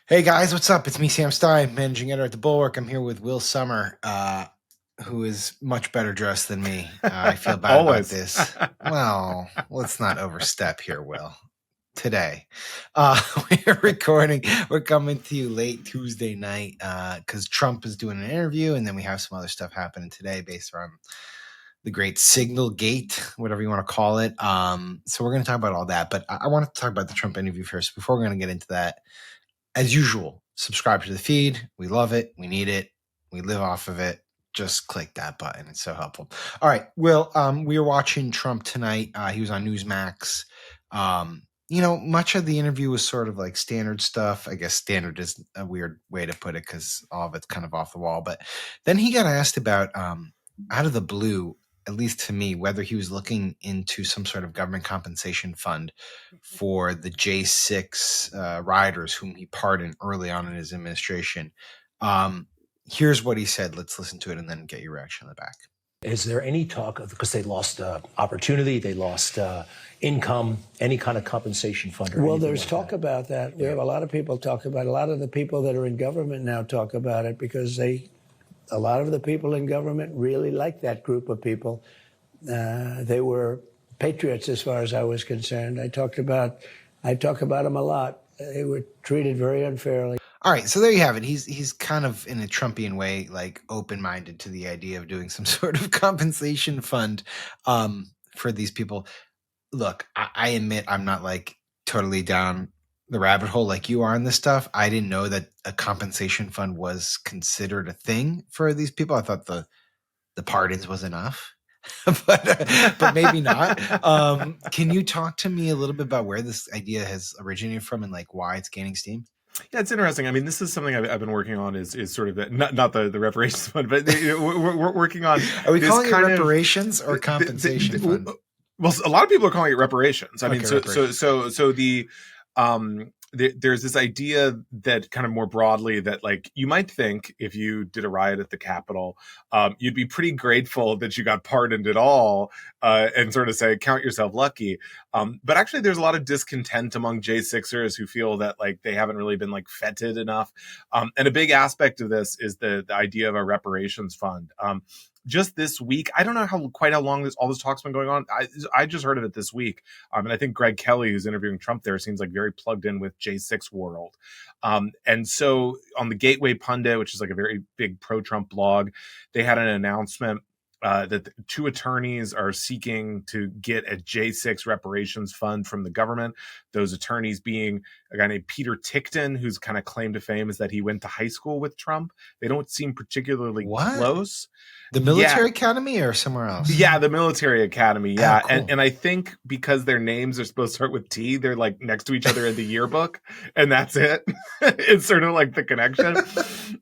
Hey guys, what's up? It's me, Sam Stein, managing editor at the Bulwark. I'm here with Will Sommer, who is much better dressed than me. I feel bad about Always. this. Well, let's not overstep here, Will. Today, we're recording. We're coming to you late Tuesday night because Trump is doing an interview, and then we have some other stuff happening today based on the great Signal Gate, whatever you want to call it. So we're going to talk about all that, but I want to talk about the Trump interview first before we're going to get into that. As usual, subscribe to the feed. We love it. We need it. We live off of it. Just click that button. It's so helpful. All right. Well, we were watching Trump tonight. He was on Newsmax. Much of the interview was sort of like standard stuff. I guess standard is a weird way to put it because all of it's kind of off the wall. But then he got asked about, out of the blue, at least to me, whether he was looking into some sort of government compensation fund for the J6 rioters whom he pardoned early on in his administration. Here's what he said. Let's listen to it and then get your reaction on the back. Is there any talk of, because they lost opportunity, they lost income, any kind of compensation fund? Well, there's talk about that. We have a lot of people talk about it. A lot of the people that are in government now talk about it because a lot of the people in government really like that group of people. They were patriots as far as I was concerned. I talk about them a lot. They were treated very unfairly. All right, so there you have it. He's kind of in a Trumpian way, like open-minded to the idea of doing some sort of compensation fund for these people. Look, I admit I'm not like totally down the rabbit hole like you are on this stuff. I didn't know that a compensation fund was considered a thing for these people. I thought the pardons was enough. but maybe not. Can you talk to me a little bit about where this idea has originated from and like why it's gaining steam? Yeah, it's interesting. I mean, this is something I've been working on. Is sort of not the reparations fund, but we're working on. Are we calling it reparations or compensation fund? Well, a lot of people are calling it reparations. I mean, reparations. so the there's this idea that kind of more broadly that like you might think if you did a riot at the Capitol, you'd be pretty grateful that you got pardoned at all and sort of say, count yourself lucky. But actually there's a lot of discontent among J6ers who feel that like they haven't really been like feted enough. And a big aspect of this is the idea of a reparations fund. Just this week, I don't know quite how long all this talk's been going on. I just heard of it this week. And I think Greg Kelly, who's interviewing Trump there, seems like very plugged in with J6 world. And so on the Gateway Pundit, which is like a very big pro-Trump blog, they had an announcement that two attorneys are seeking to get a J6 reparations fund from the government. Those attorneys being a guy named Peter Tickton, whose kind of claim to fame is that he went to high school with Trump. They don't seem particularly close. The military academy or somewhere else? Yeah, the military academy. Yeah. Oh, cool. And I think because their names are supposed to start with T, they're like next to each other in the yearbook, and that's it. It's sort of like the connection.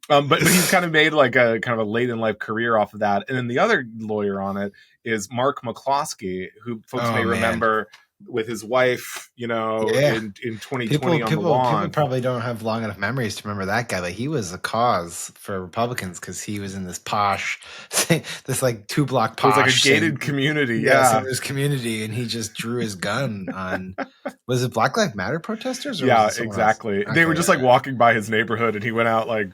But he's kind of made like a kind of a late in life career off of that. And then the other lawyer on it is Mark McCloskey, who folks may remember with his wife, in 2020 on the lawn. People probably don't have long enough memories to remember that guy, but he was a cause for Republicans because he was in this posh, this like 2-block posh. It was like a gated community. Yeah. In this community, and he just drew his gun on, was it Black Lives Matter protesters? Or yeah, exactly. They were just like walking by his neighborhood and he went out and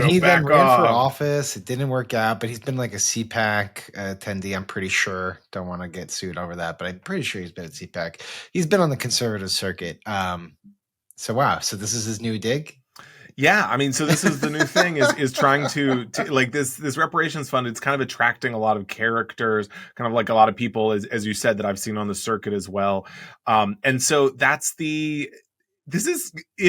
he then ran for office. It didn't work out, but he's been like a CPAC attendee, I'm pretty sure. Don't want to get sued over that, but I'm pretty sure he's been at CPAC. He's been on the conservative circuit. So this is his new dig? Yeah, I mean, so this is the new thing is trying to like this reparations fund. It's kind of attracting a lot of characters, kind of like a lot of people, as you said, that I've seen on the circuit as well. And so it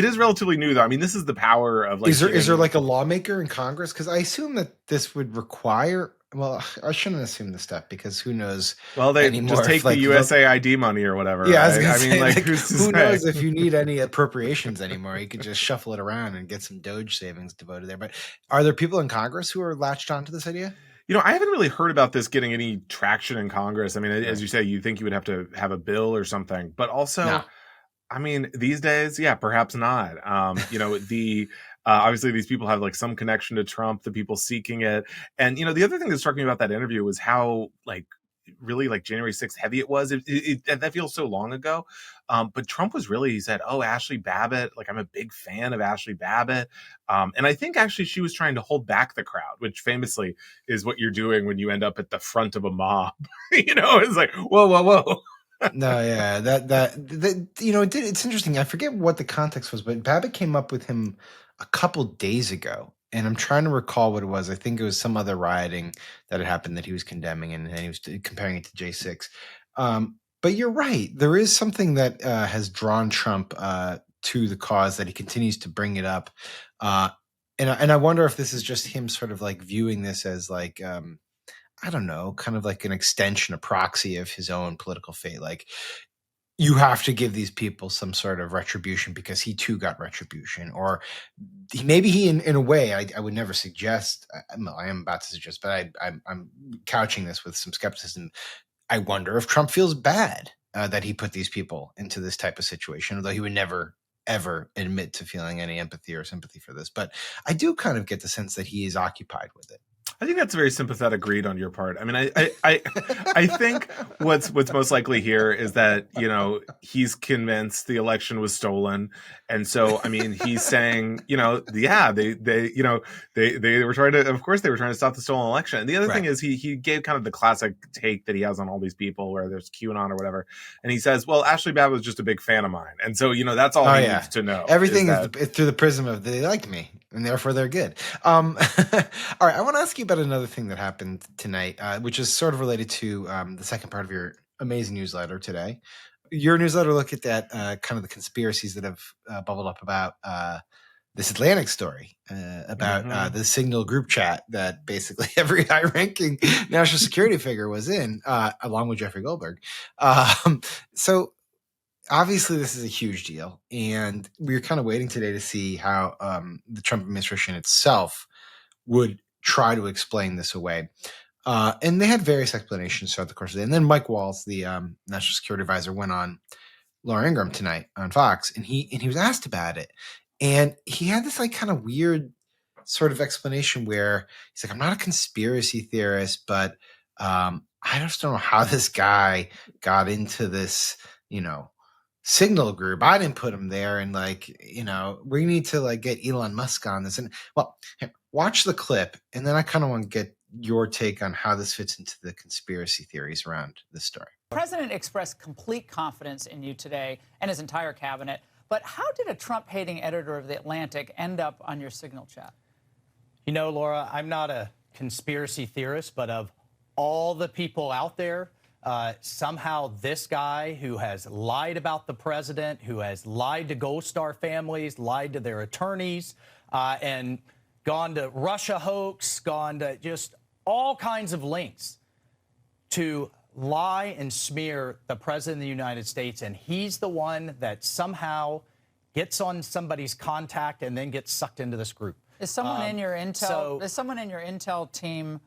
is relatively new though. I mean, this is the power of like. Is there like a lawmaker in Congress? Because I assume that this would require. Well, I shouldn't assume this stuff because who knows? Well, they just take the USAID money or whatever. Yeah, right? I mean, like who knows if you need any appropriations anymore? You could just shuffle it around and get some Doge savings devoted there. But are there people in Congress who are latched onto this idea? I haven't really heard about this getting any traction in Congress. I mean, as you say, you think you would have to have a bill or something, but also. No. I mean, these days, yeah, perhaps not. Obviously these people have like some connection to Trump, the people seeking it. And, the other thing that struck me about that interview was how like really like January 6th heavy it was. That feels so long ago. But Trump was really, he said, oh, Ashley Babbitt, like I'm a big fan of Ashley Babbitt. And I think actually she was trying to hold back the crowd, which famously is what you're doing when you end up at the front of a mob. It's like, whoa, whoa, whoa. No, yeah, that it's interesting. I forget what the context was, but Babbitt came up with him a couple days ago, and I'm trying to recall what it was. I think it was some other rioting that had happened that he was condemning, and he was comparing it to J6. But you're right. There is something that has drawn Trump to the cause, that he continues to bring it up, and I wonder if this is just him sort of like viewing this as like. I don't know, kind of like an extension, a proxy of his own political fate. Like, you have to give these people some sort of retribution because he too got retribution. Or maybe he, in a way, I would never suggest, I am about to suggest, but I'm couching this with some skepticism. I wonder if Trump feels bad that he put these people into this type of situation, although he would never ever admit to feeling any empathy or sympathy for this. But I do kind of get the sense that he is occupied with it. I think that's a very sympathetic read on your part. I mean, I think what's most likely here is that, he's convinced the election was stolen. And so, I mean, he's saying, they were trying to, of course they were trying to stop the stolen election. And the other thing is he gave kind of the classic take that he has on all these people where there's QAnon or whatever. And he says, well, Ashley Babbitt was just a big fan of mine. And so, that's all he needs to know. Everything is through the prism of they like me and therefore they're good. All right. I want to ask you about another thing that happened tonight, which is sort of related to the second part of your amazing newsletter today. Your newsletter looked at that kind of the conspiracies that have bubbled up about this Atlantic story about the Signal group chat that basically every high-ranking national security figure was in, along with Jeffrey Goldberg. So obviously this is a huge deal, and we're kind of waiting today to see how the Trump administration itself would try to explain this away. And they had various explanations throughout the course of the day. And then Mike Waltz, the national security advisor, went on Laura Ingraham tonight on Fox, and he was asked about it. And he had this like kind of weird sort of explanation where he's like, I'm not a conspiracy theorist, but I just don't know how this guy got into this, Signal group. I didn't put him there. And we need to like get Elon Musk on this. And well, watch the clip. And then I kind of want to get your take on how this fits into the conspiracy theories around this story. The president expressed complete confidence in you today and his entire cabinet. But how did a Trump-hating editor of The Atlantic end up on your Signal chat? Laura, I'm not a conspiracy theorist, but of all the people out there, somehow this guy who has lied about the president, who has lied to Gold Star families, lied to their attorneys, and gone to Russia hoax, gone to just all kinds of links to lie and smear the president of the United States. And he's the one that somehow gets on somebody's contact and then gets sucked into this group. Is someone in your intel? Is someone in your intel team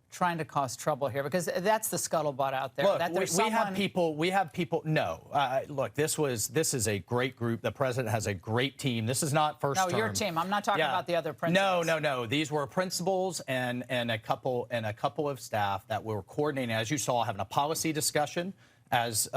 trying to cause trouble here? Because that's the scuttlebutt out there. Look, that we have people. No, look, this is a great group. The president has a great team. This is not first term. No, your team. I'm not talking about the other principals. No. These were principals and a couple of staff that were coordinating, as you saw, having a policy discussion as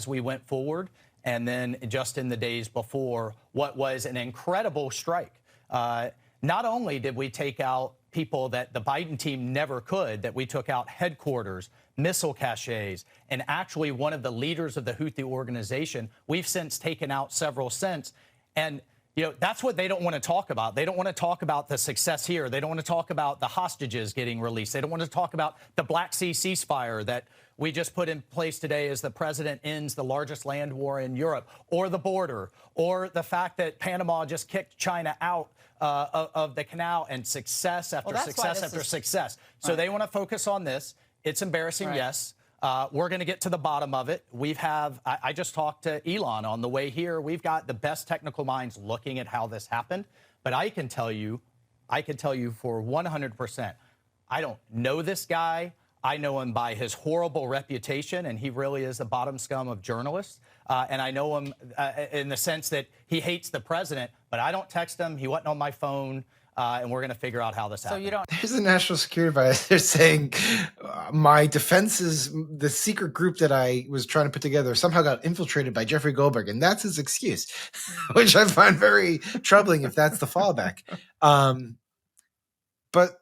we went forward, and then just in the days before what was an incredible strike. Not only did we take out people that the Biden team never could, that we took out headquarters, missile caches, and actually one of the leaders of the Houthi organization. We've since taken out several since. And, that's what they don't want to talk about. They don't want to talk about the success here. They don't want to talk about the hostages getting released. They don't want to talk about the Black Sea ceasefire that we just put in place today as the president ends the largest land war in Europe, or the border, or the fact that Panama just kicked China out of the canal, and success after success after success. So they want to focus on this. It's embarrassing, yes. We're going to get to the bottom of it. I just talked to Elon on the way here. We've got the best technical minds looking at how this happened. But I can tell you for 100%, I don't know this guy. I know him by his horrible reputation, and he really is the bottom scum of journalists. And I know him in the sense that he hates the president, but I don't text him. He wasn't on my phone. and we're going to figure out how this So happened. you don't. There's a national security advisor saying my defenses, the secret group that I was trying to put together, somehow got infiltrated by Jeffrey Goldberg, and that's his excuse, which I find very troubling if that's the fallback. But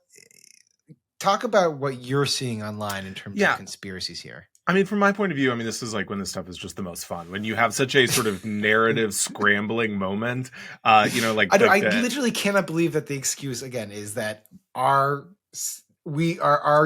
talk about what you're seeing online in terms of conspiracies here. I mean, from my point of view, I mean, this is like when this stuff is just the most fun. When you have such a sort of narrative scrambling moment, you know, like I literally cannot believe that the excuse again is that our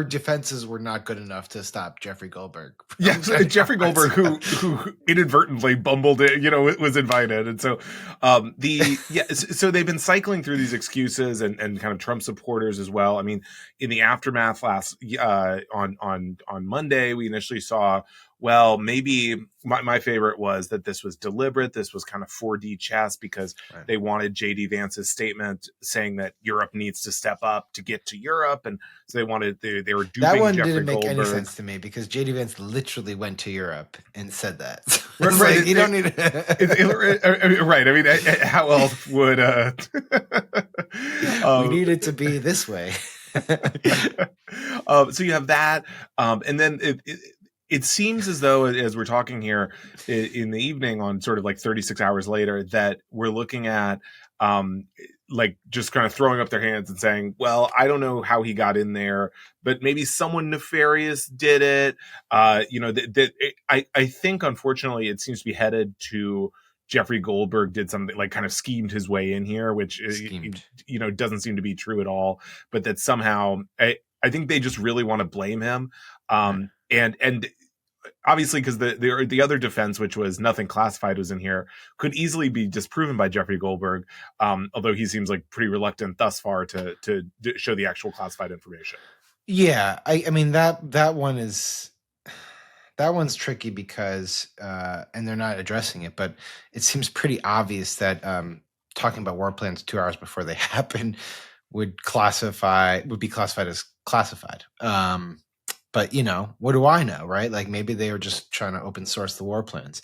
defenses were not good enough to stop Jeffrey Goldberg. Yeah, Jeffrey Goldberg, who inadvertently bumbled it, you know, was invited, and so so they've been cycling through these excuses and kind of Trump supporters as well. I mean, in the aftermath last on Monday, we initially saw, well, maybe my favorite was that this was deliberate. This was kind of 4D chess because they wanted J.D. Vance's statement saying that Europe needs to step up to get to Europe. And so they wanted, they were duping that one Jeffrey didn't make Goldberg. any sense to me because J.D. Vance literally went to Europe and said that. Right. You don't need right. I mean, how else would we need it to be this way? So you have that. And then it seems as though, as we're talking here in the evening on sort of like 36 hours later, that we're looking at like just kind of throwing up their hands and saying, well, I don't know how he got in there, but maybe someone nefarious did it. You know, I think, unfortunately, it seems to be headed to Jeffrey Goldberg did something like kind of schemed his way in here, which, you know, doesn't seem to be true at all. But that somehow I think they just really want to blame him. And obviously, because the other defense, which was nothing classified was in here, could easily be disproven by Jeffrey Goldberg, although he seems like pretty reluctant thus far to show the actual classified information. Yeah, I mean that one's tricky because and they're not addressing it, but it seems pretty obvious that talking about war plans 2 hours before they happen would be classified as classified. But, you know, what do I know, right? Like maybe they were just trying to open source the war plans.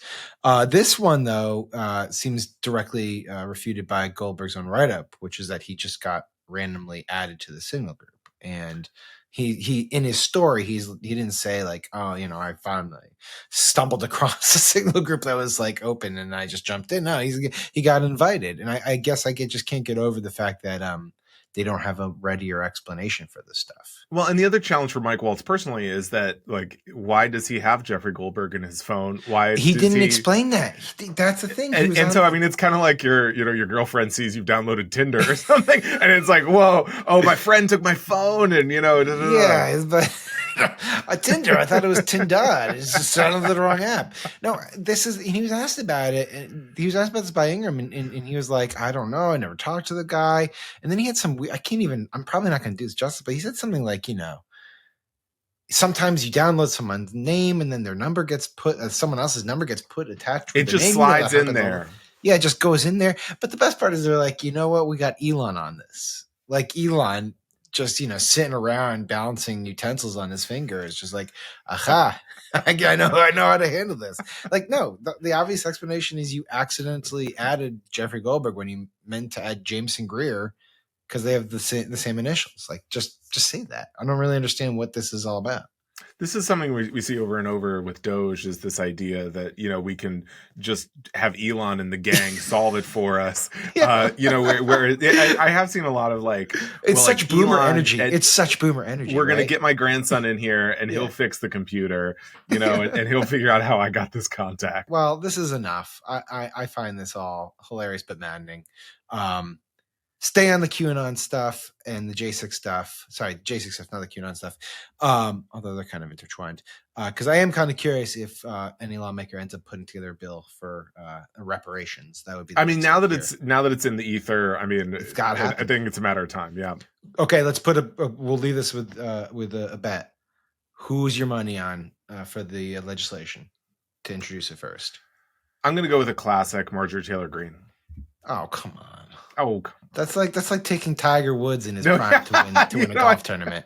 This one, though, seems directly refuted by Goldberg's own write-up, which is that he just got randomly added to the signal group. And he in his story, he didn't say like, oh, you know, I finally stumbled across a signal group that was like open and I just jumped in. No, he got invited. And I guess I just can't get over the fact that they don't have a readier explanation for this stuff. Well, and the other challenge for Mike Waltz personally is that, like, why does he have Jeffrey Goldberg in his phone? Why he didn't explain that? That's the thing. And so, I mean, it's kind of like your girlfriend sees you've downloaded Tinder or something, and it's like, whoa, oh, my friend took my phone, and you know, yeah, but Tinder. I thought it was Tinder. It's just sounded the wrong app. No, he was asked about it. And he was asked about this by Ingram, and he was like, I don't know. I never talked to the guy. And then he had some. I'm probably not going to do this justice, but he said something like, you know, sometimes you download someone's name and then their number gets put, someone else's number gets put attached. It just slides in there. Yeah, it just goes in there. But the best part is they're like, you know what? We got Elon on this. Like Elon just, you know, sitting around balancing utensils on his finger is just like, aha, I know how to handle this. Like, no, the obvious explanation is you accidentally added Jeffrey Goldberg when you meant to add Jameson Greer because they have the same initials. Like, just say that. I don't really understand what this is all about. This is something we see over and over with Doge, is this idea that, you know, we can just have Elon and the gang solve it for us. Yeah. You know, where I have seen a lot of like, it's such boomer energy. It's such boomer energy. We're going to get my grandson in here and he'll fix the computer, you know, and he'll figure out how I got this contact. Well, this is enough. I find this all hilarious but maddening. Stay on the QAnon stuff and the J6 stuff. Sorry, J6 stuff, not the QAnon stuff. Although they're kind of intertwined. Because I am kind of curious if any lawmaker ends up putting together a bill for reparations. That would be. I mean, now that it's in the ether, I mean, it's got to happen. I think it's a matter of time. Yeah. Okay, let's put we'll leave this with a bet. Who's your money on for the legislation to introduce it first? I'm going to go with a classic, Marjorie Taylor Greene. Oh, come on. Oh, that's like taking Tiger Woods in his prime to win a golf tournament.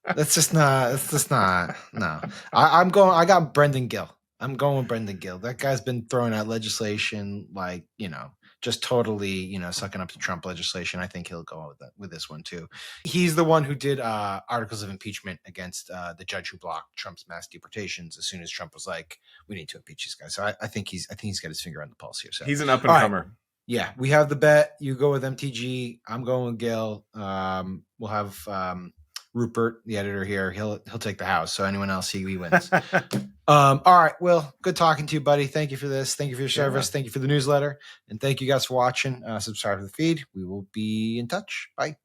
That's just not. No, I got Brendan Gill. I'm going with Brendan Gill. That guy's been throwing out legislation like, you know, just totally, sucking up to Trump legislation. I think he'll go with this one too. He's the one who did articles of impeachment against the judge who blocked Trump's mass deportations as soon as Trump was like, "We need to impeach these guys." So I think he's got his finger on the pulse here. So he's an up and comer. Right. Yeah, we have the bet. You go with MTG. I'm going with Gil. We'll have Rupert, the editor here. He'll take the house. So anyone else, he wins. All right, Will, good talking to you, buddy. Thank you for this. Thank you for your service. Thank you for the newsletter. And thank you guys for watching. Subscribe to the feed. We will be in touch. Bye.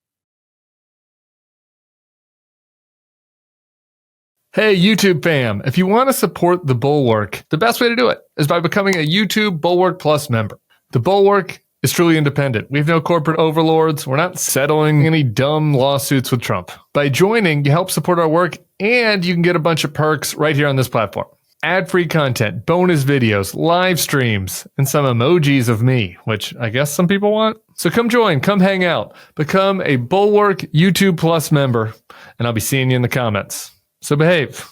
Hey, YouTube fam, if you want to support the Bulwark, the best way to do it is by becoming a YouTube Bulwark Plus member. The Bulwark is truly independent. We have no corporate overlords. We're not settling any dumb lawsuits with Trump. By joining, you help support our work, and you can get a bunch of perks right here on this platform. Ad-free content, bonus videos, live streams, and some emojis of me, which I guess some people want. So come join, come hang out, become a Bulwark YouTube Plus member, and I'll be seeing you in the comments. So behave.